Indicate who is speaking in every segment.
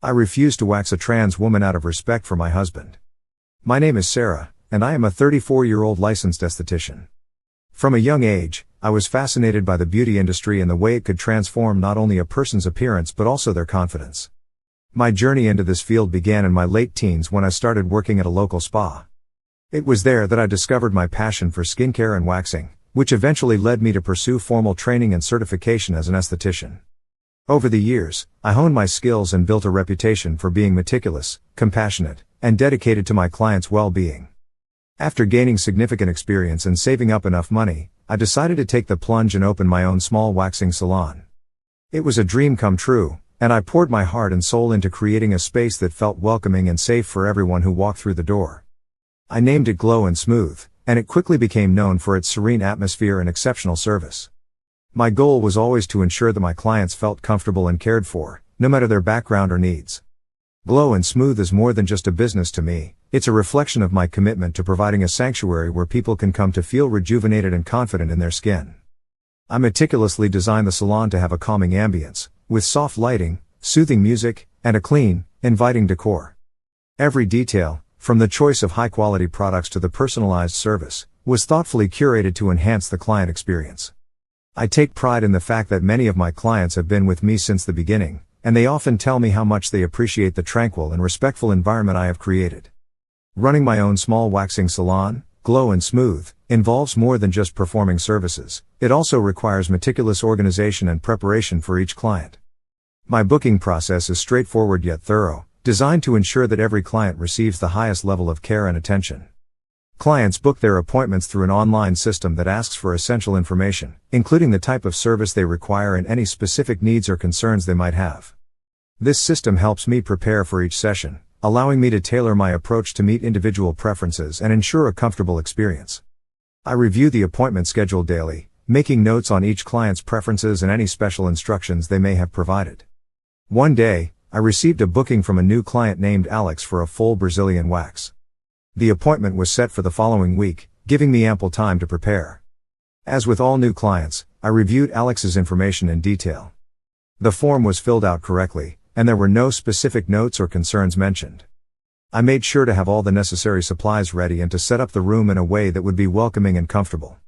Speaker 1: I refuse to wax a trans woman out of respect for my husband. My name is Sarah, and I am a 34-year-old licensed esthetician. From a young age, I was fascinated by the beauty industry and the way it could transform not only a person's appearance but also their confidence. My journey into this field began in my late teens when I started working at a local spa. It was there that I discovered my passion for skincare and waxing, which eventually led me to pursue formal training and certification as an esthetician. Over the years, I honed my skills and built a reputation for being meticulous, compassionate, and dedicated to my clients' well-being. After gaining significant experience and saving up enough money, I decided to take the plunge and open my own small waxing salon. It was a dream come true, and I poured my heart and soul into creating a space that felt welcoming and safe for everyone who walked through the door. I named it Glow and Smooth, and it quickly became known for its serene atmosphere and exceptional service. My goal was always to ensure that my clients felt comfortable and cared for, no matter their background or needs. Glow and Smooth is more than just a business to me, it's a reflection of my commitment to providing a sanctuary where people can come to feel rejuvenated and confident in their skin. I meticulously designed the salon to have a calming ambience, with soft lighting, soothing music, and a clean, inviting decor. Every detail, from the choice of high-quality products to the personalized service, was thoughtfully curated to enhance the client experience. I take pride in the fact that many of my clients have been with me since the beginning, and they often tell me how much they appreciate the tranquil and respectful environment I have created. Running my own small waxing salon, Glow and Smooth, involves more than just performing services, it also requires meticulous organization and preparation for each client. My booking process is straightforward yet thorough, designed to ensure that every client receives the highest level of care and attention. Clients book their appointments through an online system that asks for essential information, including the type of service they require and any specific needs or concerns they might have. This system helps me prepare for each session, allowing me to tailor my approach to meet individual preferences and ensure a comfortable experience. I review the appointment schedule daily, making notes on each client's preferences and any special instructions they may have provided. One day, I received a booking from a new client named Alex for a full Brazilian wax. The appointment was set for the following week, giving me ample time to prepare. As with all new clients, I reviewed Alex's information in detail. The form was filled out correctly, and there were no specific notes or concerns mentioned. I made sure to have all the necessary supplies ready and to set up the room in a way that would be welcoming and comfortable.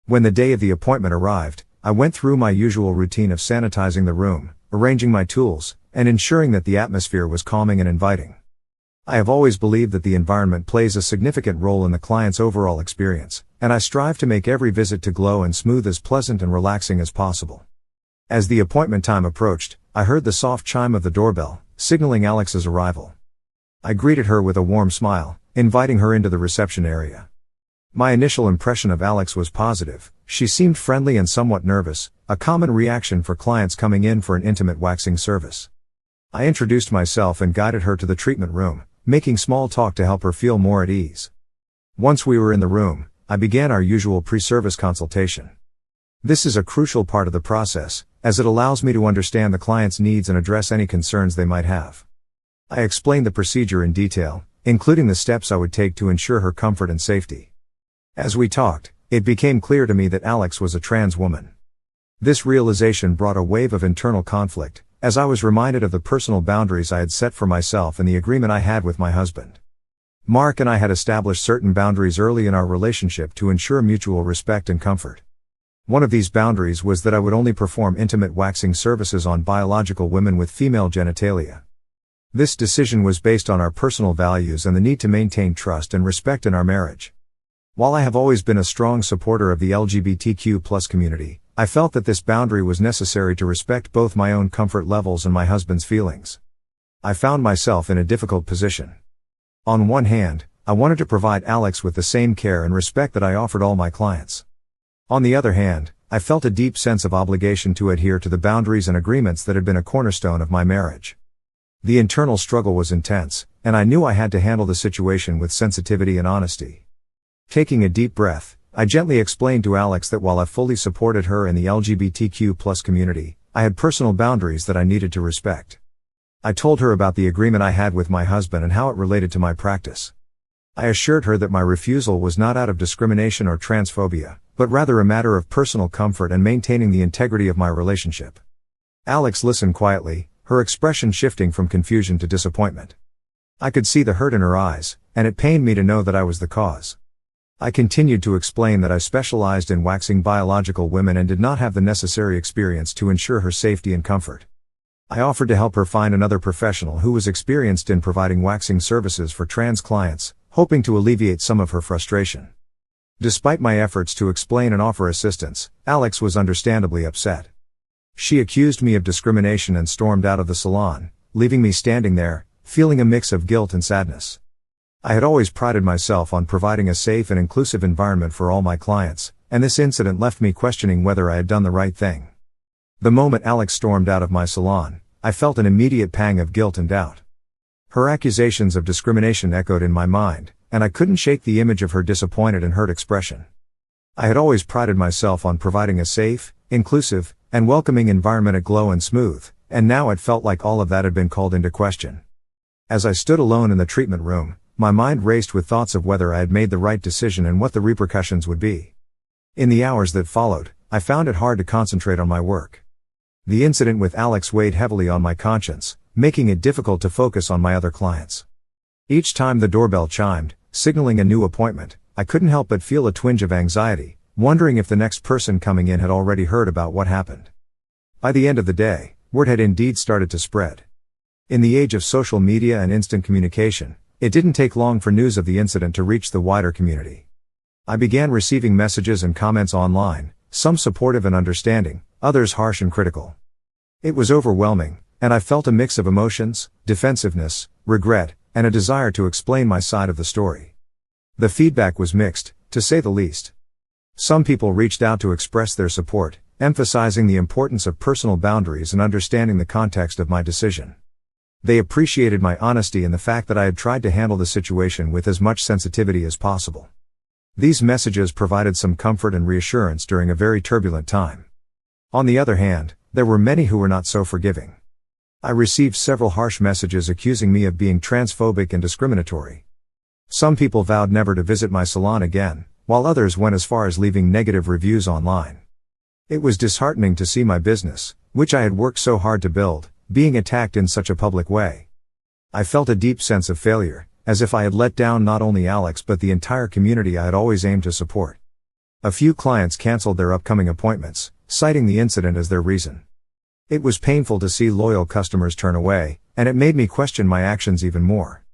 Speaker 1: When the day of the appointment arrived, I went through my usual routine of sanitizing the room, arranging my tools, and ensuring that the atmosphere was calming and inviting. I have always believed that the environment plays a significant role in the client's overall experience, and I strive to make every visit to Glow and Smooth as pleasant and relaxing as possible. As the appointment time approached, I heard the soft chime of the doorbell, signaling Alex's arrival. I greeted her with a warm smile, inviting her into the reception area. My initial impression of Alex was positive. She seemed friendly and somewhat nervous, a common reaction for clients coming in for an intimate waxing service. I introduced myself and guided her to the treatment room, making small talk to help her feel more at ease. Once we were in the room, I began our usual pre-service consultation. This is a crucial part of the process, as it allows me to understand the client's needs and address any concerns they might have. I explained the procedure in detail, including the steps I would take to ensure her comfort and safety. As we talked, it became clear to me that Alex was a trans woman. This realization brought a wave of internal conflict, as I was reminded of the personal boundaries I had set for myself and the agreement I had with my husband. Mark and I had established certain boundaries early in our relationship to ensure mutual respect and comfort. One of these boundaries was that I would only perform intimate waxing services on biological women with female genitalia. This decision was based on our personal values and the need to maintain trust and respect in our marriage. While I have always been a strong supporter of the LGBTQ+ community, I felt that this boundary was necessary to respect both my own comfort levels and my husband's feelings. I found myself in a difficult position. On one hand, I wanted to provide Alex with the same care and respect that I offered all my clients. On the other hand, I felt a deep sense of obligation to adhere to the boundaries and agreements that had been a cornerstone of my marriage. The internal struggle was intense, and I knew I had to handle the situation with sensitivity and honesty. Taking a deep breath, I gently explained to Alex that while I fully supported her and the LGBTQ+ community, I had personal boundaries that I needed to respect. I told her about the agreement I had with my husband and how it related to my practice. I assured her that my refusal was not out of discrimination or transphobia, but rather a matter of personal comfort and maintaining the integrity of my relationship. Alex listened quietly, her expression shifting from confusion to disappointment. I could see the hurt in her eyes, and it pained me to know that I was the cause. I continued to explain that I specialized in waxing biological women and did not have the necessary experience to ensure her safety and comfort. I offered to help her find another professional who was experienced in providing waxing services for trans clients, hoping to alleviate some of her frustration. Despite my efforts to explain and offer assistance, Alex was understandably upset. She accused me of discrimination and stormed out of the salon, leaving me standing there, feeling a mix of guilt and sadness. I had always prided myself on providing a safe and inclusive environment for all my clients, and this incident left me questioning whether I had done the right thing. The moment Alex stormed out of my salon, I felt an immediate pang of guilt and doubt. Her accusations of discrimination echoed in my mind, and I couldn't shake the image of her disappointed and hurt expression. I had always prided myself on providing a safe, inclusive, and welcoming environment at Glow and Smooth, and now it felt like all of that had been called into question. As I stood alone in the treatment room, my mind raced with thoughts of whether I had made the right decision and what the repercussions would be. In the hours that followed, I found it hard to concentrate on my work. The incident with Alex weighed heavily on my conscience, making it difficult to focus on my other clients. Each time the doorbell chimed, signaling a new appointment, I couldn't help but feel a twinge of anxiety, wondering if the next person coming in had already heard about what happened. By the end of the day, word had indeed started to spread. In the age of social media and instant communication, it didn't take long for news of the incident to reach the wider community. I began receiving messages and comments online, some supportive and understanding, others harsh and critical. It was overwhelming, and I felt a mix of emotions, defensiveness, regret, and a desire to explain my side of the story. The feedback was mixed, to say the least. Some people reached out to express their support, emphasizing the importance of personal boundaries and understanding the context of my decision. They appreciated my honesty and the fact that I had tried to handle the situation with as much sensitivity as possible. These messages provided some comfort and reassurance during a very turbulent time. On the other hand, there were many who were not so forgiving. I received several harsh messages accusing me of being transphobic and discriminatory. Some people vowed never to visit my salon again, while others went as far as leaving negative reviews online. It was disheartening to see my business, which I had worked so hard to build, being attacked in such a public way. I felt a deep sense of failure, as if I had let down not only Alex but the entire community I had always aimed to support. A few clients canceled their upcoming appointments, citing the incident as their reason. It was painful to see loyal customers turn away, and it made me question my actions even more.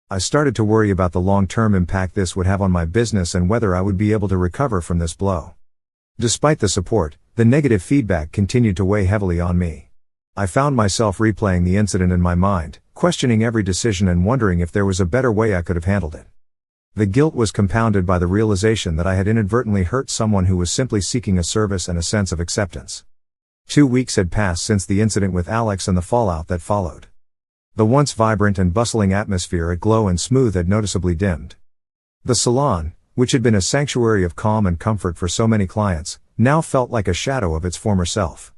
Speaker 1: I started to worry about the long-term impact this would have on my business and whether I would be able to recover from this blow. Despite the support, the negative feedback continued to weigh heavily on me. I found myself replaying the incident in my mind, questioning every decision and wondering if there was a better way I could have handled it. The guilt was compounded by the realization that I had inadvertently hurt someone who was simply seeking a service and a sense of acceptance. 2 weeks had passed since the incident with Alex and the fallout that followed. The once vibrant and bustling atmosphere at Glow and Smooth had noticeably dimmed. The salon, which had been a sanctuary of calm and comfort for so many clients, now felt like a shadow of its former self.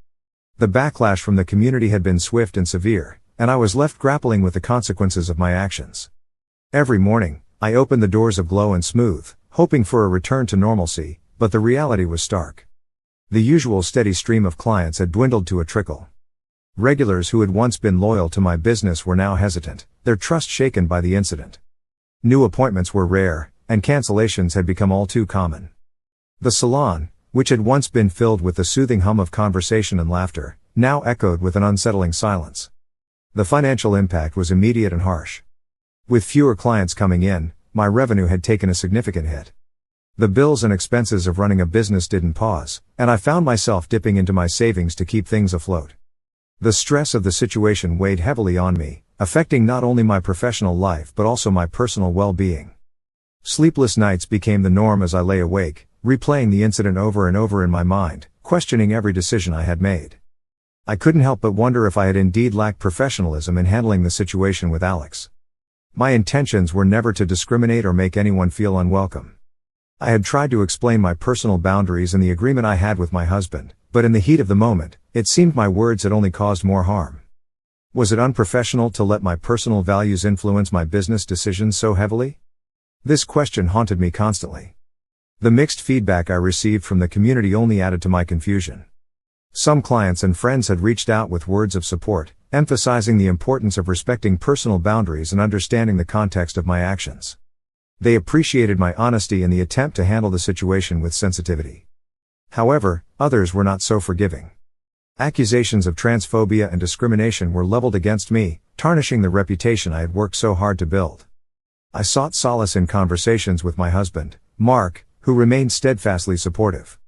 Speaker 1: The backlash from the community had been swift and severe, and I was left grappling with the consequences of my actions. Every morning, I opened the doors of Glow and Smooth, hoping for a return to normalcy, but the reality was stark. The usual steady stream of clients had dwindled to a trickle. Regulars who had once been loyal to my business were now hesitant, their trust shaken by the incident. New appointments were rare, and cancellations had become all too common. The salon, which had once been filled with the soothing hum of conversation and laughter, now echoed with an unsettling silence. The financial impact was immediate and harsh. With fewer clients coming in, my revenue had taken a significant hit. The bills and expenses of running a business didn't pause, and I found myself dipping into my savings to keep things afloat. The stress of the situation weighed heavily on me, affecting not only my professional life but also my personal well-being. Sleepless nights became the norm as I lay awake, replaying the incident over and over in my mind, questioning every decision I had made. I couldn't help but wonder if I had indeed lacked professionalism in handling the situation with Alex. My intentions were never to discriminate or make anyone feel unwelcome. I had tried to explain my personal boundaries and the agreement I had with my husband, but in the heat of the moment, it seemed my words had only caused more harm. Was it unprofessional to let my personal values influence my business decisions so heavily? This question haunted me constantly. The mixed feedback I received from the community only added to my confusion. Some clients and friends had reached out with words of support, emphasizing the importance of respecting personal boundaries and understanding the context of my actions. They appreciated my honesty and the attempt to handle the situation with sensitivity. However, others were not so forgiving. Accusations of transphobia and discrimination were leveled against me, tarnishing the reputation I had worked so hard to build. I sought solace in conversations with my husband, Mark, who remained steadfastly supportive.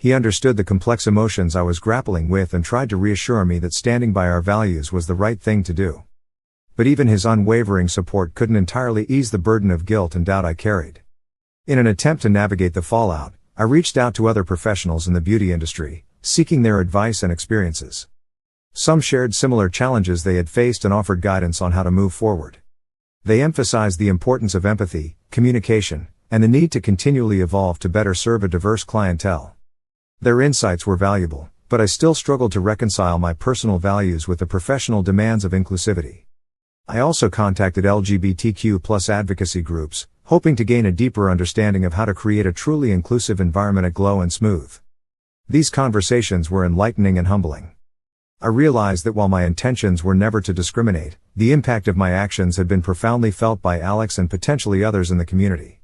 Speaker 1: He understood the complex emotions I was grappling with and tried to reassure me that standing by our values was the right thing to do. But even his unwavering support couldn't entirely ease the burden of guilt and doubt I carried. In an attempt to navigate the fallout, I reached out to other professionals in the beauty industry, seeking their advice and experiences. Some shared similar challenges they had faced and offered guidance on how to move forward. They emphasized the importance of empathy, communication, and the need to continually evolve to better serve a diverse clientele. Their insights were valuable, but I still struggled to reconcile my personal values with the professional demands of inclusivity. I also contacted LGBTQ+ advocacy groups, hoping to gain a deeper understanding of how to create a truly inclusive environment at Glow and Smooth. These conversations were enlightening and humbling. I realized that while my intentions were never to discriminate, the impact of my actions had been profoundly felt by Alex and potentially others in the community.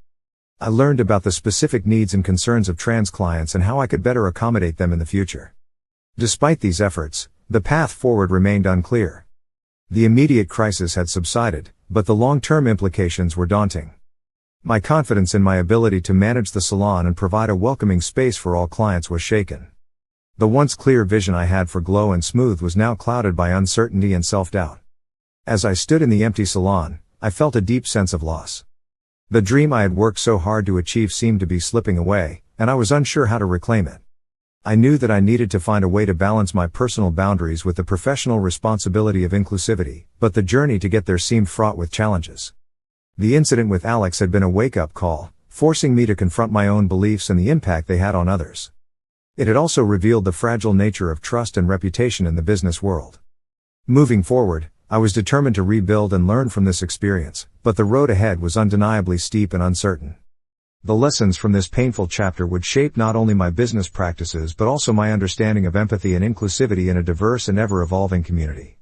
Speaker 1: I learned about the specific needs and concerns of trans clients and how I could better accommodate them in the future. Despite these efforts, the path forward remained unclear. The immediate crisis had subsided, but the long-term implications were daunting. My confidence in my ability to manage the salon and provide a welcoming space for all clients was shaken. The once clear vision I had for Glow and Smooth was now clouded by uncertainty and self-doubt. As I stood in the empty salon, I felt a deep sense of loss. The dream I had worked so hard to achieve seemed to be slipping away, and I was unsure how to reclaim it. I knew that I needed to find a way to balance my personal boundaries with the professional responsibility of inclusivity, but the journey to get there seemed fraught with challenges. The incident with Alex had been a wake-up call, forcing me to confront my own beliefs and the impact they had on others. It had also revealed the fragile nature of trust and reputation in the business world. Moving forward, I was determined to rebuild and learn from this experience, but the road ahead was undeniably steep and uncertain. The lessons from this painful chapter would shape not only my business practices but also my understanding of empathy and inclusivity in a diverse and ever-evolving community.